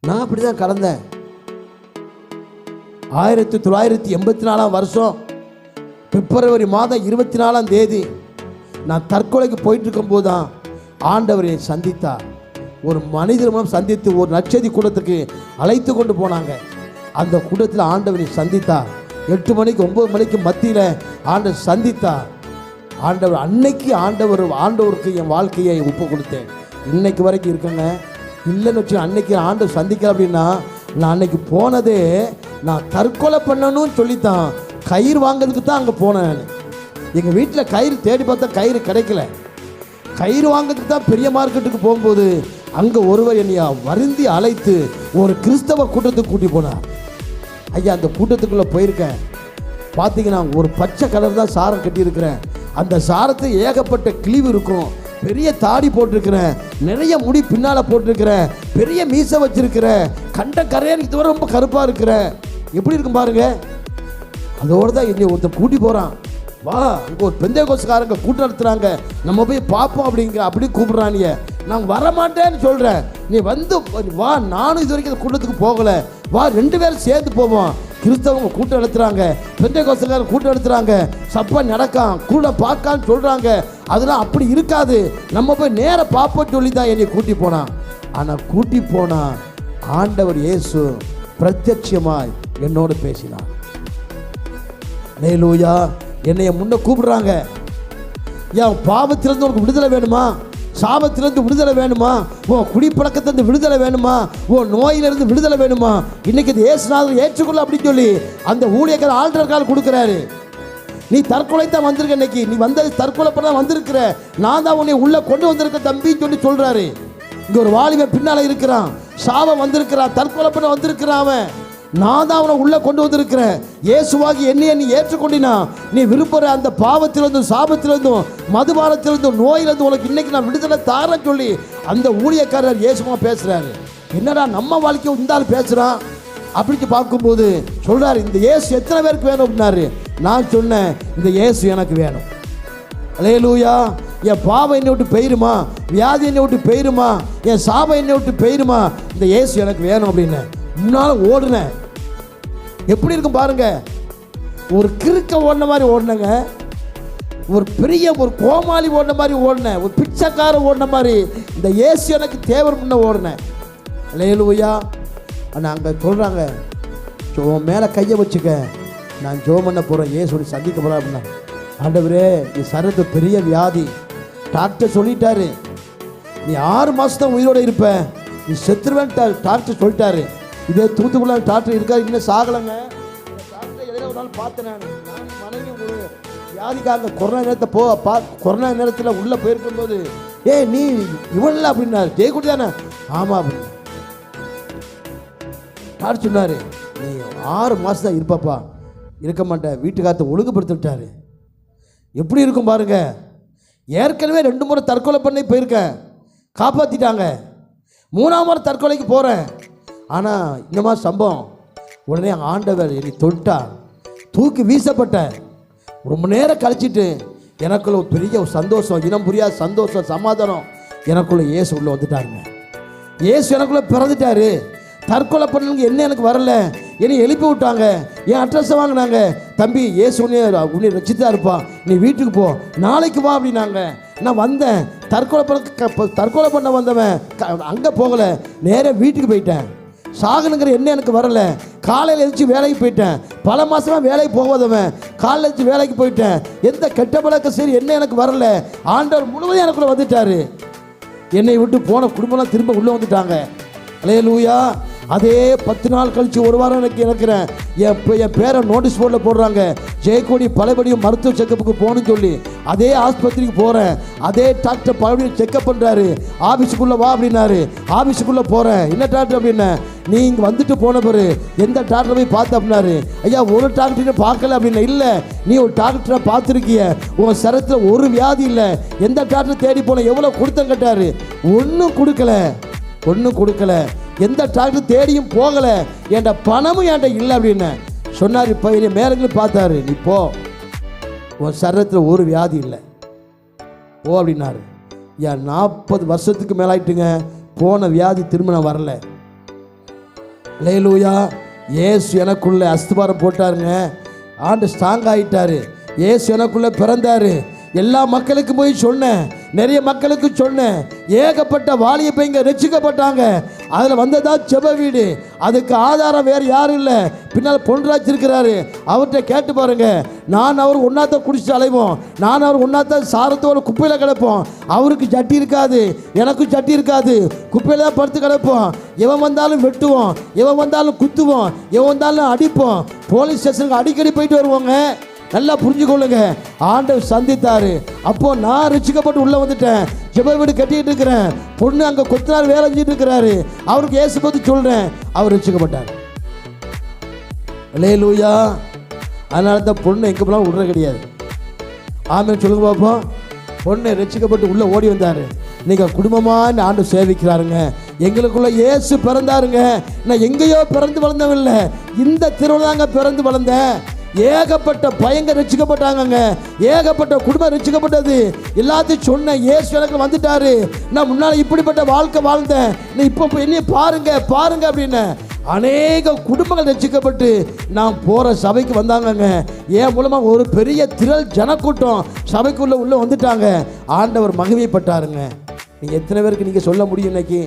நான் அப்படி தான் கடந்தேன். 1984 வருஷம் பிப்ரவரி மாதம் 24ஆம் தேதி நான் தற்கொலைக்கு போயிட்டு இருக்கும்போது தான் ஆண்டவர் என்னை சந்தித்தார். ஒரு மனிதர் மூலம் சந்தித்து ஒரு நற்செய்தி கூட்டத்துக்கு அழைத்து கொண்டு போனாங்க. அந்த கூட்டத்தில் ஆண்டவரை சந்தித்தார். 8 மணிக்கு 9 மணிக்கு மத்தியில் ஆண்டவர் சந்தித்தார். ஆண்டவர் அன்னைக்கு ஆண்டவருக்கு என் வாழ்க்கையை ஒப்பு கொடுத்தேன். இன்னைக்கு வரைக்கும் இருக்கங்க. இல்லைன்னு வச்சு அன்னைக்கு ஆண்டவர் சந்திக்கல அப்படின்னா நான் அன்னைக்கு போனதே நான் தற்கொலை பண்ணணும்னு சொல்லித்தான் கயிறு வாங்கிறதுக்கு தான் அங்கே போனேன். எங்கள் வீட்டில் கயிறு தேடி பார்த்தா கயிறு கிடைக்கல. கயிறு வாங்கிறதுக்கு தான் பெரிய மார்க்கெட்டுக்கு போகும்போது அங்கே ஒருவர் என்னையா வருந்தி அழைத்து ஒரு கிறிஸ்தவ கூட்டத்துக்கு கூட்டி போனார். ஐயா, அந்த கூட்டத்துக்குள்ளே போயிருக்கேன். பார்த்தீங்கன்னா ஒரு பச்சை கலர் தான் சாரம் கட்டியிருக்கிறேன். அந்த சாரத்தை ஏகப்பட்ட கிழிவு இருக்கும். பெரிய தாடி போட்டிருக்கிறேன், நிறைய முடி பின்னால் போட்டிருக்கிறேன், பெரிய மீசை வச்சிருக்கிறேன், கண்ட கரையானிக்கு தவிர ரொம்ப கருப்பாக இருக்கிறேன். எப்படி இருக்கும் பாருங்க. அதோடு தான் என்னை ஒருத்தர் கூட்டி போகிறான். வா, அங்கே ஒரு பெந்தேகோஸ்காரங்க கூட்டம் நடத்துகிறாங்க, நம்ம போய் பார்ப்போம் அப்படி கூப்பிட்றானிய. நான் வரமாட்டேன்னு சொல்கிறேன். நீ வந்து வா, நானும் இது வரைக்கும் அந்த கூட்டத்துக்கு போகலை, வா 2 பேரும் சேர்ந்து போவோம். கிறிஸ்தவங்க கூட்டம் எடுத்துறாங்க, பெந்தேகோஸ்காரங்க கூட்டம் எடுத்துறாங்க, சப்பா நடக்கான் கூட பார்க்கான்னு சொல்கிறாங்க. அதெல்லாம் அப்படி இருக்காது, நம்ம போய் நேராக பார்ப்போன்னு சொல்லி தான் என்னை கூட்டி போனான். ஆனால் கூட்டி போனால் ஆண்டவர் இயேசு பிரத்யட்சமாய் என்னோடு பேசினார். அல்லேலூயா. என்னைய முன்ன கூப்பிடுறாங்க. ஏன் பாவத்திலிருந்து உனக்கு விடுதலை வேணுமா? சாபத்திலிருந்து விடுதலை வேணுமா? உன் குடிப்பழக்கத்திலிருந்து விடுதலை வேணுமா? உன் நோயிலிருந்து விடுதலை வேணுமா? இன்னைக்கு இது இயேசுநாதர் ஏற்றுக்கொள்ள அப்படின்னு சொல்லி அந்த ஊழியக்கார ஆல்டர் கால் கொடுக்குறாரு. நீ தற்கொலை தான் வந்திருக்க, இன்னைக்கு நீ வந்தது தற்கொலை பண்ண வந்திருக்கிற, நான் தான் உன்னை உள்ள கொண்டு வந்திருக்க தம்பின்னு சொல்லி சொல்றாரு. இங்க ஒரு வாலிபன் பின்னால இருக்கிறான், சாபம் வந்திருக்கிறான், தற்கொலை பண்ண வந்திருக்கிறான். அவன் நான் தான் அவனை உள்ளே கொண்டு வந்திருக்கிறேன். இயேசுவாகி என்னைய நீ ஏற்றுக்கொண்டினா நீ விரும்புகிற அந்த பாவத்திலிருந்தும் சாபத்திலிருந்தும் மதுபானத்திலிருந்தும் நோயிலிருந்து உனக்கு இன்னைக்கு நான் விடுதலை தாரேன்னு சொல்லி அந்த ஊழியக்காரர் இயேசுமா பேசுகிறாரு. என்னடா நம்ம வாழ்க்கையை இந்த ஆள் பேசுகிறான் அப்படின்னு பார்க்கும்போது சொல்கிறாரு, இந்த இயேசு எத்தனை பேருக்கு வேணும் அப்படின்னாரு. நான் சொன்னேன், இந்த இயேசு எனக்கு வேணும். அல்லேலூயா. என் பாவம் என்னை விட்டு போயிருமா, வியாதி என்னை விட்டு போயிருமா, என் சாபம் என்னை விட்டு போயிருமா, இந்த இயேசு எனக்கு வேணும் அப்படின்னு முன்னால் ஓடுனேன். எப்படி இருக்கும் பாருங்க. ஒரு கிறுக்க ஓடின மாதிரி ஓடினங்க, ஒரு பெரிய ஒரு கோமாளி ஓடின மாதிரி ஓடினேன், ஒரு பிச்சைக்கார ஓடின மாதிரி இந்த இயேசு எனக்கு தேவர் முன்ன ஓடினேன். அல்லேலூயா. ஆனால் அங்கே சொல்கிறாங்க, உன் மேலே கையை வச்சுக்க, நான் ஜெபம் பண்ண போகிறேன், இயேசுவை சந்திக்க போகிறேன் அப்படின்னா. ஆண்டவரே, நீ சரத்து பெரிய வியாதி, டாக்டர் சொல்லிட்டாரு, நீ 6 மாதம் தான் உயிரோடு இருப்ப, நீ செத்துருவேன் டாக்டர் சொல்லிட்டாரு. இதே தூத்துக்குள்ள டாக்டர் இருக்காரு, இன்னும் சாகலைங்க. டாக்டர் எதிராக ஒரு நாள் பார்த்தேன். நான் மனைவி ஒரு வியாதிக்காக கொரோனா நேரத்தில் உள்ளே போயிருக்கும்போது, நீ இவன்ல அப்படின்னாரு. ஜெயக்குடி தானே? ஆமாம் அப்படின்னு டாக்டர் சொன்னார். நீ 6 மாதம் தான் இருப்பாப்பா, இருக்க மாட்டேன். வீட்டுக்காரத்தை ஒழுங்குபடுத்தி விட்டாரு. எப்படி இருக்கும் பாருங்க. ஏற்கனவே 2 முறை தற்கொலை பண்ணி போயிருக்கேன், காப்பாற்றிட்டாங்க. 3ஆம் முறை தற்கொலைக்கு போகிறேன். ஆனால் இந்த மாதிரி சம்பவம். உடனே ஆண்டவர் என்னை தொட்டார், தூக்கி வீசப்பட்டேன். ரொம்ப நேரம் கழிச்சிட்டு எனக்குள்ள ஒரு பெரிய ஒரு சந்தோஷம், இனம் புரியாத சந்தோஷம், சமாதானம். எனக்குள்ள இயேசு உள்ளே வந்துட்டாருங்க. இயேசு எனக்குள்ளே பிறந்துட்டாரு. தற்கொலை பண்ணவங்க என்ன எனக்கு வரல, என்னை எழுப்பி விட்டாங்க, என் அட்ரஸை வாங்கினாங்க. தம்பி, இயேசு உன்னை ரசித்தா இருப்பா, நீ வீட்டுக்கு போ, நாளைக்கு வா அப்படின்னாங்க. நான் வந்தேன். தற்கொலை பண்ண வந்தவன் அங்கே போகலை, நேராக வீட்டுக்கு போயிட்டேன். சாகனுங்கிற என்ன எனக்கு வரல. காலையில் எழுந்துச்சு வேலைக்கு போயிட்டேன். பல மாதமாக வேலைக்கு போகாதவன் காலையில் எழுந்துச்சு வேலைக்கு போயிட்டேன். எந்த கெட்ட பழக்கம் சரி என்ன எனக்கு வரல. ஆண்டவர் முழுவதும் எனக்குள்ள வந்துட்டாரு. என்னை விட்டு போன குடும்பம்லாம் திரும்ப உள்ளே வந்துட்டாங்க. அல்லேலூயா. அதே 10 நாள் கழிச்சு 1 வாரம் எனக்கு இருக்கிறேன். என் பேரை நோட்டீஸ் போர்டில் போடுறாங்க, ஜெயக்கொடி பலபடியும் மருத்துவ செக்கப்புக்கு போகணும்னு சொல்லி. அதே ஆஸ்பத்திரிக்கு போகிறேன். அதே டாக்டர் பலபடியும் செக்கப் பண்ணுறாரு. ஆஃபீஸுக்குள்ளே வா அப்படின்னாரு. ஆஃபீஸுக்குள்ளே போகிறேன். என்ன டாக்டர் அப்படின்னா, நீ இங்கே வந்துட்டு போன பிறகு எந்த டாக்டரை போய் பார்த்து அப்படின்னாரு. ஐயா, ஒரு டாக்டரையும் பார்க்கல அப்படின்னா. இல்லை, நீ ஒரு டாக்டரை பார்த்துருக்கிய, உன் சரத்தில் ஒரு வியாதி இல்லை, எந்த டாக்டர் தேடி போன, எவ்வளோ கொடுத்தம் கேட்டார். ஒன்றும் கொடுக்கல. எந்த டாக்டர் தேடியும் போகலை, என்கிட்ட பணமும் என்கிட்ட இல்லை அப்படின்னு சொன்னார். இப்போ என்னை மேலங்களும் பார்த்தாரு. நீ போ, உன் சரீரத்தில் ஒரு வியாதி இல்லை, போ அப்படின்னாரு. ஏன் 40 வருஷத்துக்கு மேலாயிட்டுங்க, போன வியாதி திரும்ப நான் வரல. அல்லேலூயா. இயேசு எனக்குள்ளே அஸ்திபாரம் போட்டாருங்க. ஆண்டு ஸ்ட்ராங் ஆகிட்டாரு. இயேசு எனக்குள்ளே பிறந்தாரு. எல்லா மக்களுக்கும் போய் சொன்னேன், நிறைய மக்களுக்கு சொன்னேன். ஏகப்பட்ட வாலிய பையங்க ரட்சிக்கப்பட்டாங்க. அதில் வந்ததா ஜெப வீடு. அதுக்கு ஆதாரம் வேறு யாரும் இல்லை, பின்னால் பொன்ராஜ் இருக்கிறாரு. அவர்கிட்ட கேட்டு பாருங்க. நான் அவர் ஒன்றாத்தான் குடிச்சு அலைவோம், நான் அவர் ஒன்றாத்தான் சாரத்தோட குப்பையில் கிடப்போம். அவருக்கு சட்டி இருக்காது, எனக்கும் சட்டி இருக்காது. குப்பையில் தான் படுத்து கிடப்போம். எவன் வந்தாலும் வெட்டுவோம், எவன் வந்தாலும் குத்துவோம், எவன் வந்தாலும் அடிப்போம். போலீஸ் ஸ்டேஷனுக்கு அடிக்கடி போயிட்டு வருவோங்க. நல்லா புரிஞ்சுக்கொள்ளுங்க. ஆண்டவர் சந்தித்தாரு. அப்போ நான் ரட்சிக்கப்பட்டு உள்ளே வந்துட்டேன். ஜெப வீடு கட்டிக்கிட்டு இருக்கிறேன். பொண்ணு அங்கே கொத்தனார் வேலை செஞ்சுட்டு இருக்கிறாரு. அவருக்கு இயேசு பற்றி சொல்கிறேன். அவர் ரட்சிக்கப்பட்டார். அல்லேலூயா. அதனால தான் பொண்ணு எங்கே போனாலும் விடுற கிடையாது. ஆமென் சொல்லுங்க பார்ப்போம். பொண்ணு ரட்சிக்கப்பட்டு உள்ளே ஓடி வந்தார். நீங்கள் குடும்பமாக ஆண்டு சேவிக்கிறாருங்க. எங்களுக்குள்ள இயேசு பிறந்தாருங்க. நான் எங்கேயோ பிறந்து வளர்ந்தவில்லை, இந்த திருவிழாங்க பிறந்து வளர்ந்தேன். ஏகப்பட்ட பையங்க ரட்சிக்கப்பட்டாங்க, ஏகப்பட்ட குடும்பம் ரட்சிக்கப்பட்டது. எல்லாத்தையும் சொன்னேன். இயேசு எனக்கு வந்துட்டாரு. நான் முன்னால் இப்படிப்பட்ட வாழ்க்கை வாழ்ந்தேன், நான் இப்போ என்னைய பாருங்க பாருங்க அப்படின்னு அநேக குடும்பங்கள் ரட்சிக்கப்பட்டு நான் போகிற சபைக்கு வந்தாங்கங்க. என் மூலமாக ஒரு பெரிய திரள் ஜனக்கூட்டம் சபைக்குள்ளே உள்ளே வந்துட்டாங்க. ஆண்டவர் மகிமைப்பட்டாருங்க. நீங்கள் எத்தனை பேருக்கு நீங்கள் சொல்ல முடியும் இன்னைக்கு?